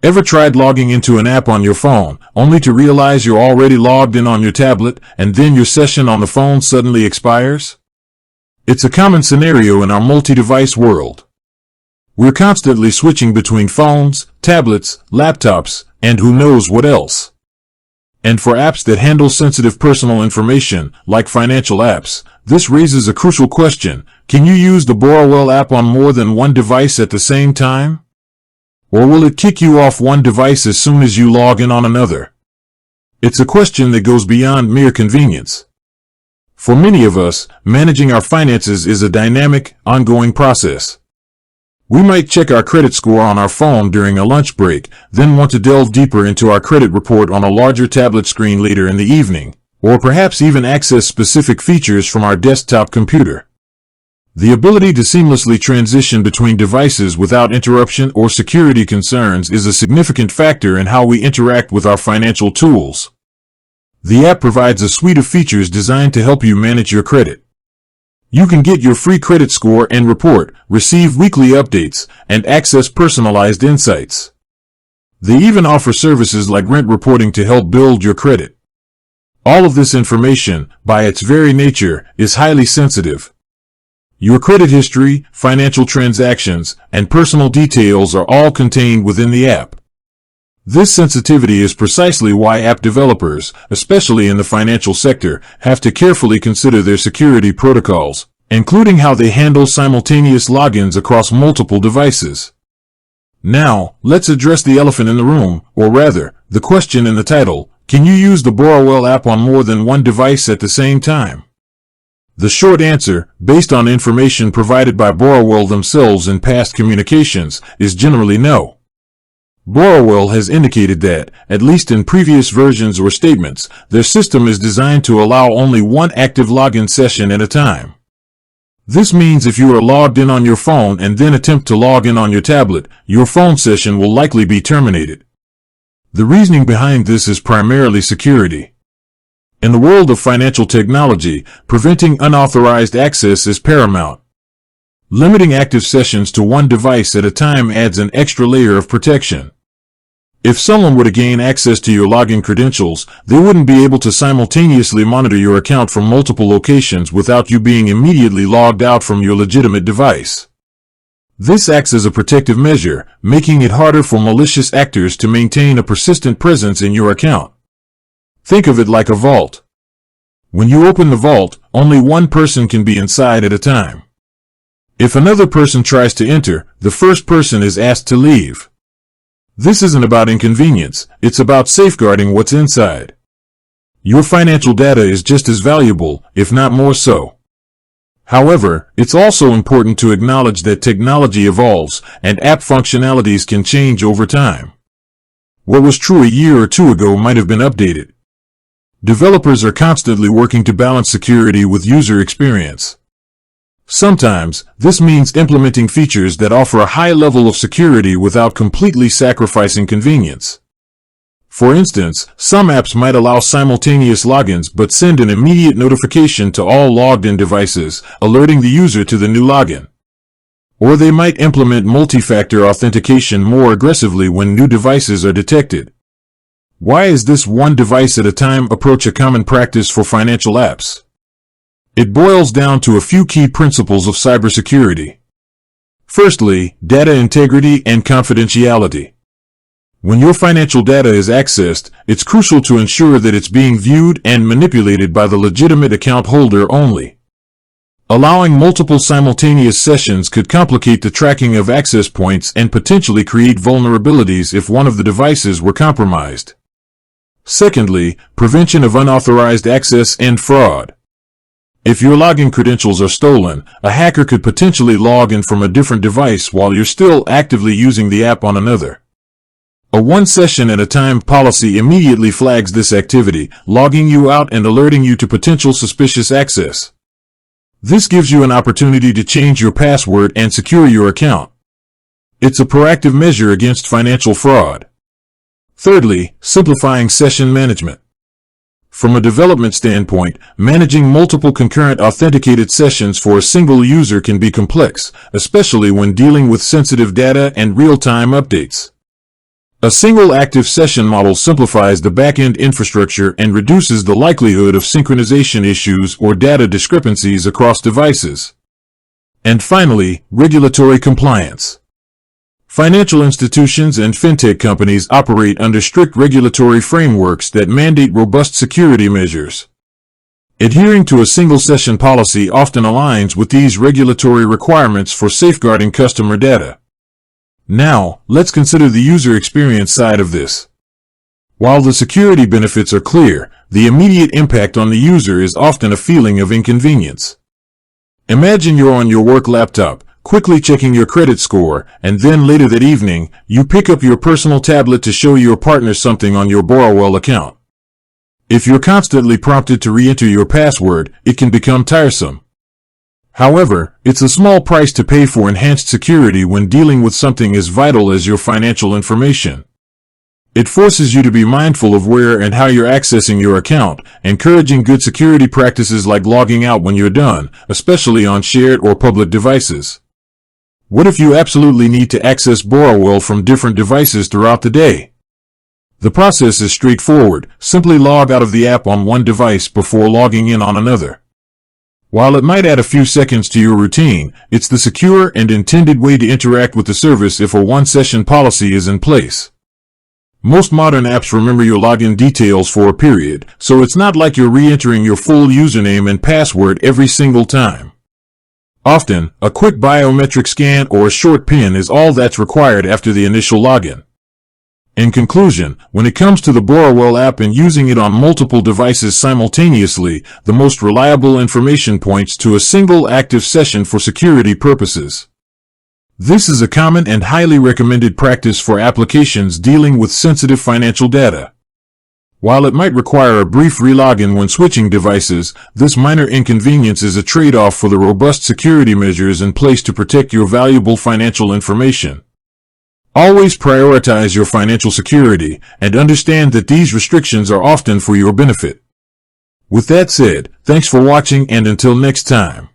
Ever tried logging into an app on your phone, only to realize you're already logged in on your tablet, and then your session on the phone suddenly expires? It's a common scenario in our multi-device world. We're constantly switching between phones, tablets, laptops, and who knows what else. And for apps that handle sensitive personal information, like financial apps, this raises a crucial question. Can you use the Borrowell app on more than one device at the same time? Or will it kick you off one device as soon as you log in on another? It's a question that goes beyond mere convenience. For many of us, managing our finances is a dynamic, ongoing process. We might check our credit score on our phone during a lunch break, then want to delve deeper into our credit report on a larger tablet screen later in the evening, or perhaps even access specific features from our desktop computer. The ability to seamlessly transition between devices without interruption or security concerns is a significant factor in how we interact with our financial tools. The app provides a suite of features designed to help you manage your credit. You can get your free credit score and report, receive weekly updates, and access personalized insights. They even offer services like rent reporting to help build your credit. All of this information, by its very nature, is highly sensitive. Your credit history, financial transactions, and personal details are all contained within the app. This sensitivity is precisely why app developers, especially in the financial sector, have to carefully consider their security protocols, including how they handle simultaneous logins across multiple devices. Now, let's address the elephant in the room, or rather, the question in the title: can you use the Borrowell app on more than one device at the same time? The short answer, based on information provided by Borrowell themselves in past communications, is generally no. Borrowell has indicated that, at least in previous versions or statements, their system is designed to allow only one active login session at a time. This means if you are logged in on your phone and then attempt to log in on your tablet, your phone session will likely be terminated. The reasoning behind this is primarily security. In the world of financial technology, preventing unauthorized access is paramount. Limiting active sessions to one device at a time adds an extra layer of protection. If someone were to gain access to your login credentials, they wouldn't be able to simultaneously monitor your account from multiple locations without you being immediately logged out from your legitimate device. This acts as a protective measure, making it harder for malicious actors to maintain a persistent presence in your account. Think of it like a vault. When you open the vault, only one person can be inside at a time. If another person tries to enter, the first person is asked to leave. This isn't about inconvenience, it's about safeguarding what's inside. Your financial data is just as valuable, if not more so. However, it's also important to acknowledge that technology evolves, and app functionalities can change over time. What was true a year or two ago might have been updated. Developers are constantly working to balance security with user experience. Sometimes, this means implementing features that offer a high level of security without completely sacrificing convenience. For instance, some apps might allow simultaneous logins but send an immediate notification to all logged-in devices, alerting the user to the new login. Or they might implement multi-factor authentication more aggressively when new devices are detected. Why is this one device at a time approach a common practice for financial apps? It boils down to a few key principles of cybersecurity. Firstly, data integrity and confidentiality. When your financial data is accessed, it's crucial to ensure that it's being viewed and manipulated by the legitimate account holder only. Allowing multiple simultaneous sessions could complicate the tracking of access points and potentially create vulnerabilities if one of the devices were compromised. Secondly, prevention of unauthorized access and fraud. If your login credentials are stolen, a hacker could potentially log in from a different device while you're still actively using the app on another. A one session at a time policy immediately flags this activity, logging you out and alerting you to potential suspicious access. This gives you an opportunity to change your password and secure your account. It's a proactive measure against financial fraud. Thirdly, simplifying session management. From a development standpoint, managing multiple concurrent authenticated sessions for a single user can be complex, especially when dealing with sensitive data and real-time updates. A single active session model simplifies the back-end infrastructure and reduces the likelihood of synchronization issues or data discrepancies across devices. And finally, regulatory compliance. Financial institutions and fintech companies operate under strict regulatory frameworks that mandate robust security measures. Adhering to a single session policy often aligns with these regulatory requirements for safeguarding customer data. Now, let's consider the user experience side of this. While the security benefits are clear, the immediate impact on the user is often a feeling of inconvenience. Imagine you're on your work laptop, quickly checking your credit score, and then later that evening, you pick up your personal tablet to show your partner something on your Borrowell account. If you're constantly prompted to re-enter your password, it can become tiresome. However, it's a small price to pay for enhanced security when dealing with something as vital as your financial information. It forces you to be mindful of where and how you're accessing your account, encouraging good security practices like logging out when you're done, especially on shared or public devices. What if you absolutely need to access Borrowell from different devices throughout the day? The process is straightforward. Simply log out of the app on one device before logging in on another. While it might add a few seconds to your routine, it's the secure and intended way to interact with the service if a one-session policy is in place. Most modern apps remember your login details for a period, so it's not like you're re-entering your full username and password every single time. Often, a quick biometric scan or a short PIN is all that's required after the initial login. In conclusion, when it comes to the Borrowell app and using it on multiple devices simultaneously, the most reliable information points to a single active session for security purposes. This is a common and highly recommended practice for applications dealing with sensitive financial data. While it might require a brief relogin when switching devices, this minor inconvenience is a trade-off for the robust security measures in place to protect your valuable financial information. Always prioritize your financial security and understand that these restrictions are often for your benefit. With that said, thanks for watching, and until next time.